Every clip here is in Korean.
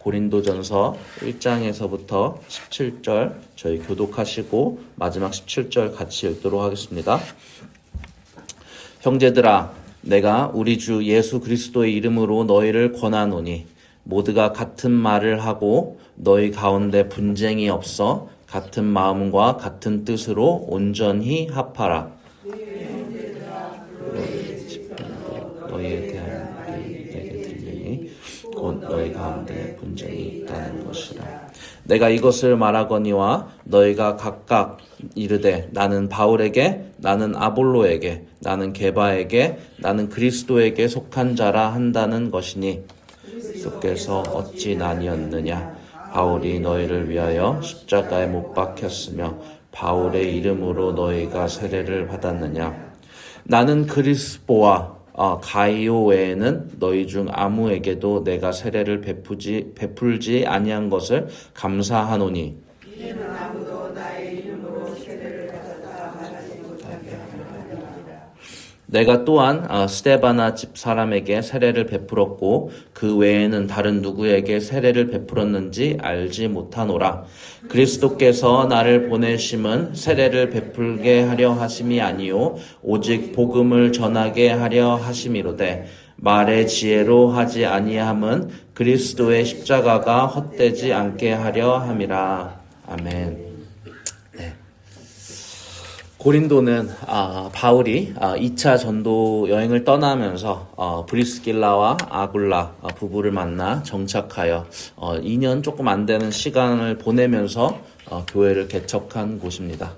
고린도전서 1장에서부터 17절 저희 교독하시고 마지막 17절 같이 읽도록 하겠습니다. 형제들아, 내가 우리 주 예수 그리스도의 이름으로 너희를 권하노니 모두가 같은 말을 하고 너희 가운데 분쟁이 없어 같은 마음과 같은 뜻으로 온전히 합하라. 너희에 대한 내게 들리니 곧 너희 가운데 분쟁이 있다는 것이라. 내가 이것을 말하거니와 너희가 각각 이르되 나는 바울에게, 나는 아볼로에게, 나는 게바에게, 나는 그리스도에게 속한 자라 한다는 것이니 그리스도께서 어찌 나뉘었느냐. 바울이 너희를 위하여 십자가에 못 박혔으며 바울의 이름으로 너희가 세례를 받았느냐. 나는 그리스보와 가이오 외에는 너희 중 아무에게도 내가 세례를 베풀지 아니한 것을 감사하노니 이는 아무도 나의 이름으로 세례를 받았다 말하지 못하게 하리라. 내가 또한 스데바나 집 사람에게 세례를 베풀었고 그 외에는 다른 누구에게 세례를 베풀었는지 알지 못하노라. 그리스도께서 나를 보내심은 세례를 베풀게 하려 하심이 아니요 오직 복음을 전하게 하려 하심이로되 말의 지혜로 하지 아니함은 그리스도의 십자가가 헛되지 않게 하려 함이라. 아멘. 고린도는 바울이 2차 전도 여행을 떠나면서 브리스길라와 아굴라 부부를 만나 정착하여 2년 조금 안 되는 시간을 보내면서 교회를 개척한 곳입니다.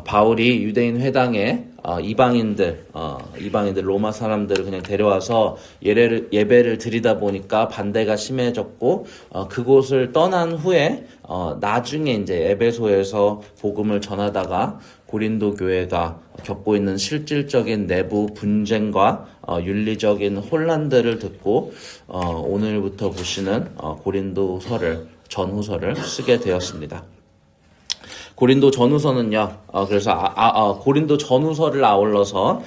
바울이 유대인 회당에 이방인들 로마 사람들을 그냥 데려와서 예배를 드리다 보니까 반대가 심해졌고 그곳을 떠난 후에 나중에 이제 에베소에서 복음을 전하다가 고린도 교회가 겪고 있는 실질적인 내부 분쟁과 윤리적인 혼란들을 듣고 오늘부터 보시는 고린도서를 전후서를 쓰게 되었습니다. 고린도 전후서는요, 그래서 고린도 전후서를 아울러서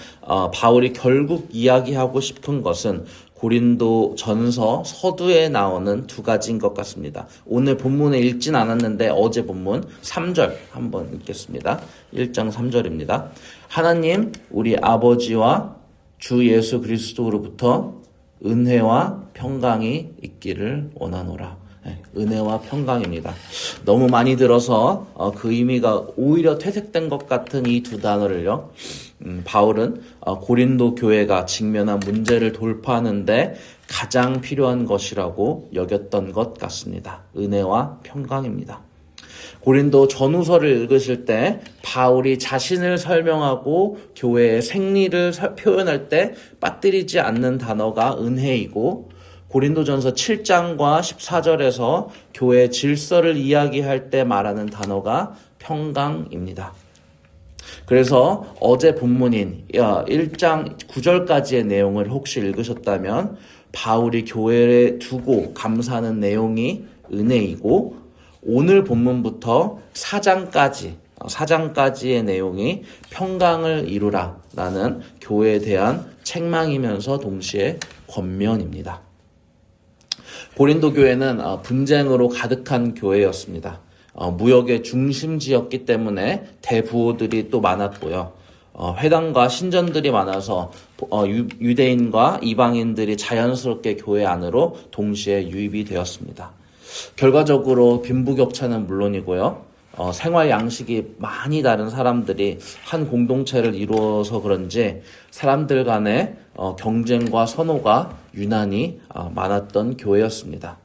바울이 결국 이야기하고 싶은 것은 고린도 전서 서두에 나오는 두 가지인 것 같습니다. 오늘 본문에 읽진 않았는데 어제 본문 3절 한번 읽겠습니다. 1장 3절입니다. 하나님 우리 아버지와 주 예수 그리스도로부터 은혜와 평강이 있기를 원하노라. 은혜와 평강입니다. 너무 많이 들어서 그 의미가 오히려 퇴색된 것 같은 이 두 단어를요. 바울은 고린도 교회가 직면한 문제를 돌파하는데 가장 필요한 것이라고 여겼던 것 같습니다. 은혜와 평강입니다. 고린도 전후서를 읽으실 때 바울이 자신을 설명하고 교회의 생리를 표현할 때 빠뜨리지 않는 단어가 은혜이고 고린도전서 7장과 14절에서 교회의 질서를 이야기할 때 말하는 단어가 평강입니다. 그래서 어제 본문인 1장 9절까지의 내용을 혹시 읽으셨다면 바울이 교회에 두고 감사하는 내용이 은혜이고 오늘 본문부터 4장까지의 내용이 평강을 이루라라는 교회에 대한 책망이면서 동시에 권면입니다. 고린도 교회는 분쟁으로 가득한 교회였습니다. 무역의 중심지였기 때문에 대부호들이 또 많았고요. 회당과 신전들이 많아서 유대인과 이방인들이 자연스럽게 교회 안으로 동시에 유입이 되었습니다. 결과적으로 빈부격차는 물론이고요. 생활 양식이 많이 다른 사람들이 한 공동체를 이루어서 그런지 사람들 간의 경쟁과 선호가 유난히 많았던 교회였습니다.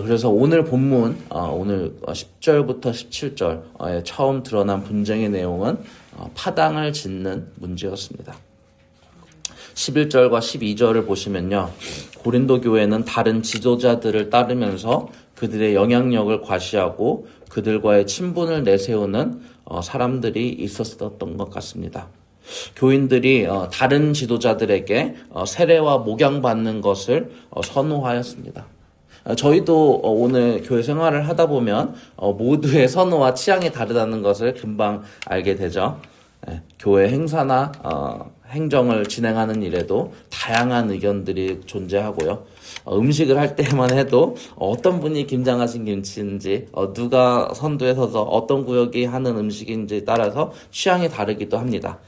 그래서 오늘 본문, 오늘 10절부터 17절에 처음 드러난 분쟁의 내용은 파당을 짓는 문제였습니다. 11절과 12절을 보시면요. 고린도 교회는 다른 지도자들을 따르면서 그들의 영향력을 과시하고 그들과의 친분을 내세우는 사람들이 있었던 것 같습니다. 교인들이 다른 지도자들에게 세례와 목양받는 것을 선호하였습니다. 저희도 오늘 교회 생활을 하다 보면 모두의 선호와 취향이 다르다는 것을 금방 알게 되죠. 교회 행사나 행정을 진행하는 일에도 다양한 의견들이 존재하고요. 음식을 할 때만 해도 어떤 분이 김장하신 김치인지, 누가 선두에 서서 어떤 구역이 하는 음식인지 따라서 취향이 다르기도 합니다.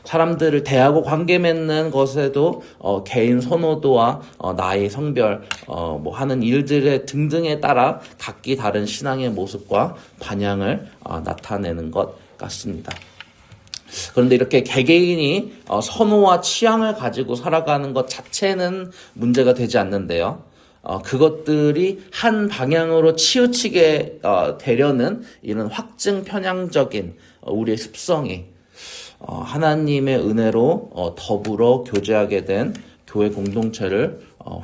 사람들을 대하고 관계 맺는 것에도 개인 선호도와 나이, 성별, 뭐 하는 일들의 등등에 따라 각기 다른 신앙의 모습과 반향을 나타내는 것 같습니다. 그런데 이렇게 개개인이 선호와 취향을 가지고 살아가는 것 자체는 문제가 되지 않는데요. 그것들이 한 방향으로 치우치게 되려는 이런 확증 편향적인 우리의 습성이 하나님의 은혜로 더불어 교제하게 된 교회 공동체를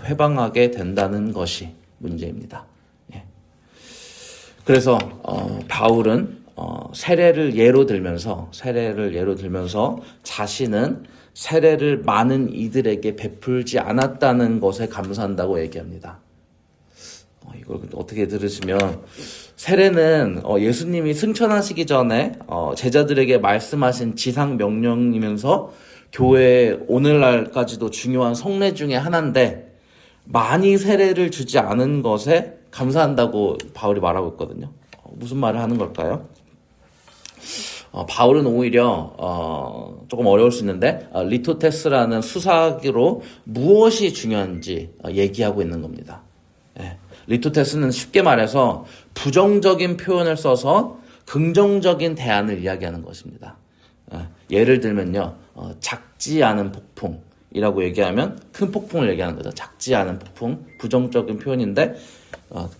회방하게 된다는 것이 문제입니다. 예. 그래서 바울은 세례를 예로 들면서 자신은 세례를 많은 이들에게 베풀지 않았다는 것에 감사한다고 얘기합니다. 이걸 어떻게 들으시면, 세례는 예수님이 승천하시기 전에 제자들에게 말씀하신 지상 명령이면서 교회 오늘날까지도 중요한 성례 중에 하나인데, 많이 세례를 주지 않은 것에 감사한다고 바울이 말하고 있거든요. 무슨 말을 하는 걸까요? 바울은 오히려 조금 어려울 수 있는데 리토테스라는 수사기로 무엇이 중요한지 얘기하고 있는 겁니다. 예. 리토테스는 쉽게 말해서 부정적인 표현을 써서 긍정적인 대안을 이야기하는 것입니다. 예를 들면요, 작지 않은 폭풍이라고 얘기하면 큰 폭풍을 얘기하는 거죠. 작지 않은 폭풍, 부정적인 표현인데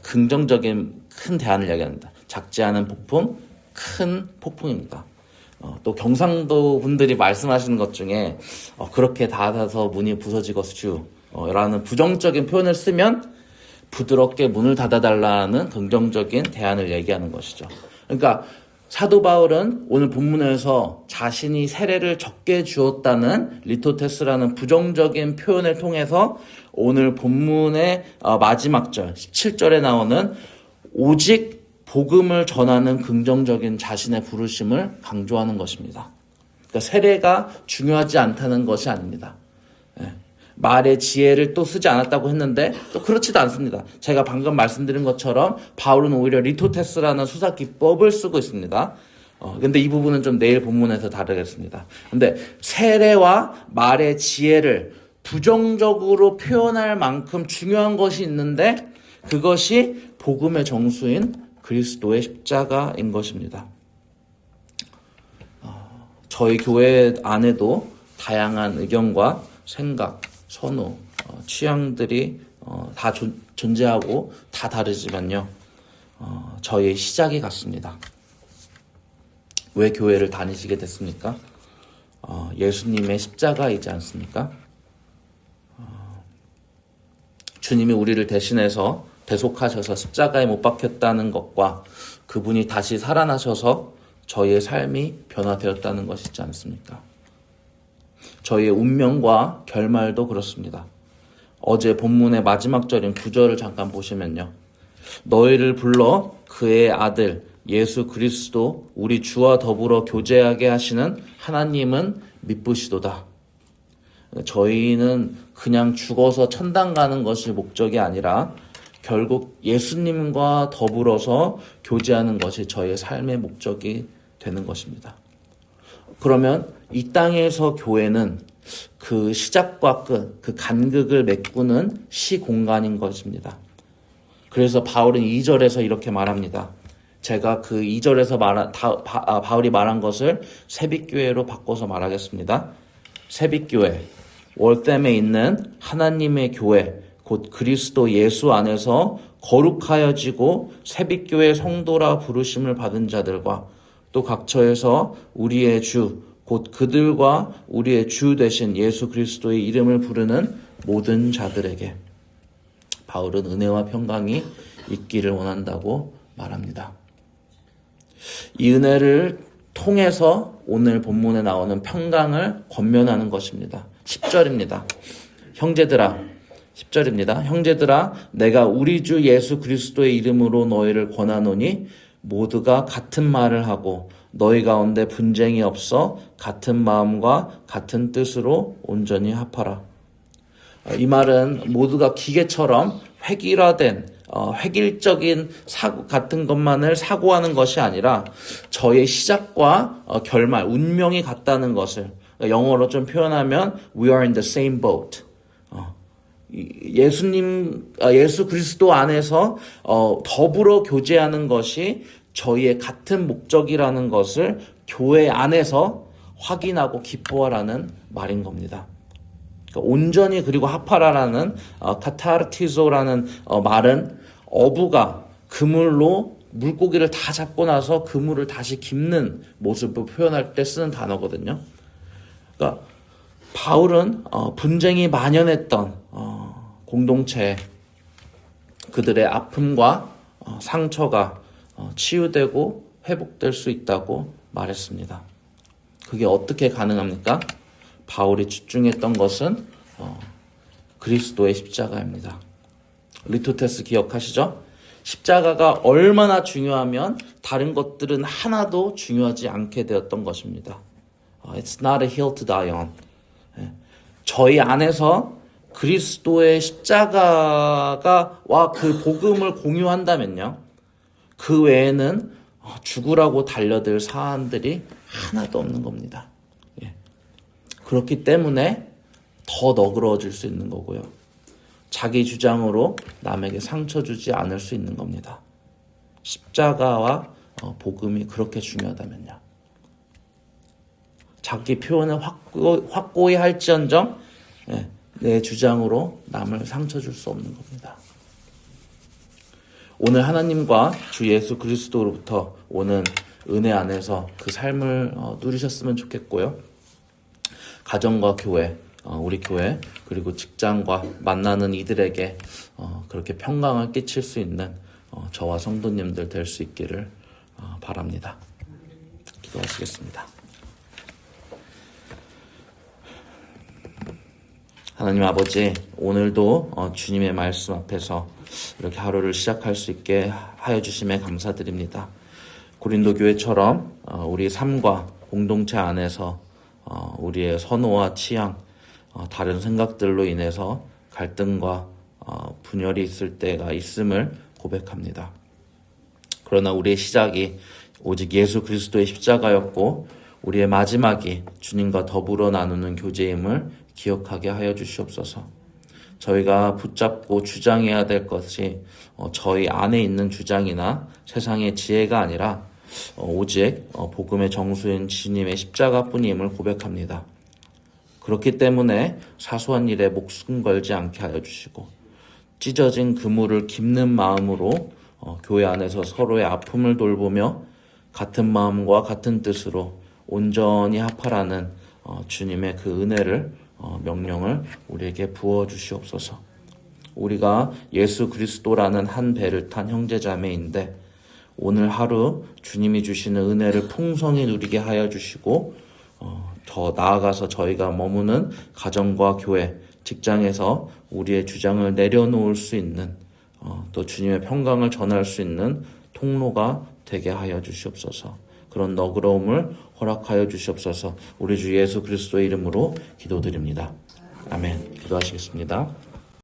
긍정적인 큰 대안을 이야기합니다. 작지 않은 폭풍, 큰 폭풍입니다. 또 경상도 분들이 말씀하시는 것 중에 그렇게 닫아서 문이 부서지겠슈 라는 부정적인 표현을 쓰면 부드럽게 문을 닫아달라는 긍정적인 대안을 얘기하는 것이죠. 그러니까 사도 바울은 오늘 본문에서 자신이 세례를 적게 주었다는 리토테스라는 부정적인 표현을 통해서 오늘 본문의 마지막 절 17절에 나오는 오직 복음을 전하는 긍정적인 자신의 부르심을 강조하는 것입니다. 그러니까 세례가 중요하지 않다는 것이 아닙니다. 말의 지혜를 또 쓰지 않았다고 했는데 또 그렇지도 않습니다. 제가 방금 말씀드린 것처럼 바울은 오히려 리토테스라는 수사 기법을 쓰고 있습니다. 근데 이 부분은 좀 내일 본문에서 다루겠습니다. 근데 세례와 말의 지혜를 부정적으로 표현할 만큼 중요한 것이 있는데 그것이 복음의 정수인 그리스도의 십자가인 것입니다. 저희 교회 안에도 다양한 의견과 생각, 선호, 취향들이 다 존재하고 다 다르지만요. 저희의 시작이 같습니다. 왜 교회를 다니시게 됐습니까? 예수님의 십자가이지 않습니까? 주님이 우리를 대신해서 대속하셔서 십자가에 못 박혔다는 것과 그분이 다시 살아나셔서 저희의 삶이 변화되었다는 것이지 않습니까? 저희의 운명과 결말도 그렇습니다. 어제 본문의 마지막 절인 9절을 잠깐 보시면요. 너희를 불러 그의 아들 예수 그리스도 우리 주와 더불어 교제하게 하시는 하나님은 미쁘시도다. 저희는 그냥 죽어서 천당 가는 것이 목적이 아니라 결국 예수님과 더불어서 교제하는 것이 저희의 삶의 목적이 되는 것입니다. 그러면 이 땅에서 교회는 그 시작과 끝, 그 간극을 메꾸는 시공간인 것입니다. 그래서 바울은 2절에서 이렇게 말합니다. 제가 그 2절에서 바울이 말한 것을 새빛교회로 바꿔서 말하겠습니다. 새빛교회, 월댐에 있는 하나님의 교회, 곧 그리스도 예수 안에서 거룩하여지고 새빛교회 성도라 부르심을 받은 자들과 또 각처에서 우리의 주, 곧 그들과 우리의 주 되신 예수 그리스도의 이름을 부르는 모든 자들에게 바울은 은혜와 평강이 있기를 원한다고 말합니다. 이 은혜를 통해서 오늘 본문에 나오는 평강을 권면하는 것입니다. 10절입니다. 형제들아, 10절입니다. 형제들아, 내가 우리 주 예수 그리스도의 이름으로 너희를 권하노니 모두가 같은 말을 하고 너희 가운데 분쟁이 없어 같은 마음과 같은 뜻으로 온전히 합하라. 이 말은 모두가 기계처럼 획일화된 획일적인 사고 같은 것만을 사고하는 것이 아니라 저의 시작과 결말, 운명이 같다는 것을 영어로 좀 표현하면 We are in the same boat. 예수 그리스도 안에서 더불어 교제하는 것이 저희의 같은 목적이라는 것을 교회 안에서 확인하고 기뻐하라는 말인 겁니다. 그러니까 온전히 그리고 합하라라는 카타르티조라는 말은 어부가 그물로 물고기를 다 잡고 나서 그물을 다시 깁는 모습을 표현할 때 쓰는 단어거든요. 그러니까 바울은 분쟁이 만연했던 공동체 그들의 아픔과 상처가 치유되고 회복될 수 있다고 말했습니다. 그게 어떻게 가능합니까? 바울이 집중했던 것은 그리스도의 십자가입니다. 리토테스 기억하시죠? 십자가가 얼마나 중요하면 다른 것들은 하나도 중요하지 않게 되었던 것입니다. It's not a hill to die on. 저희 안에서 그리스도의 십자가와 그 복음을 공유한다면요. 그 외에는 죽으라고 달려들 사안들이 하나도 없는 겁니다. 그렇기 때문에 더 너그러워질 수 있는 거고요. 자기 주장으로 남에게 상처 주지 않을 수 있는 겁니다. 십자가와 복음이 그렇게 중요하다면요. 자기 표현을 확고히 할지언정 내 주장으로 남을 상처 줄 수 없는 겁니다. 오늘 하나님과 주 예수 그리스도로부터 오는 은혜 안에서 그 삶을 누리셨으면 좋겠고요. 가정과 교회, 우리 교회, 그리고 직장과 만나는 이들에게 그렇게 평강을 끼칠 수 있는 저와 성도님들 될 수 있기를 바랍니다. 기도하시겠습니다. 하나님 아버지, 오늘도 주님의 말씀 앞에서 이렇게 하루를 시작할 수 있게 하여 주심에 감사드립니다. 고린도 교회처럼 우리 삶과 공동체 안에서 우리의 선호와 취향, 다른 생각들로 인해서 갈등과 분열이 있을 때가 있음을 고백합니다. 그러나 우리의 시작이 오직 예수 그리스도의 십자가였고 우리의 마지막이 주님과 더불어 나누는 교제임을 기억하게 하여 주시옵소서. 저희가 붙잡고 주장해야 될 것이 저희 안에 있는 주장이나 세상의 지혜가 아니라 오직 복음의 정수인 주님의 십자가뿐임을 고백합니다. 그렇기 때문에 사소한 일에 목숨 걸지 않게 하여 주시고 찢어진 그물을 깁는 마음으로 교회 안에서 서로의 아픔을 돌보며 같은 마음과 같은 뜻으로 온전히 합하라는 주님의 그 은혜를 명령을 우리에게 부어 주시옵소서. 우리가 예수 그리스도라는 한 배를 탄 형제자매인데 오늘 하루 주님이 주시는 은혜를 풍성히 누리게 하여 주시고 더 나아가서 저희가 머무는 가정과 교회, 직장에서 우리의 주장을 내려놓을 수 있는 또 주님의 평강을 전할 수 있는 통로가 되게 하여 주시옵소서. 그런 너그러움을 허락하여 주시옵소서. 우리 주 예수 그리스도의 이름으로 기도드립니다. 아멘. 기도하시겠습니다.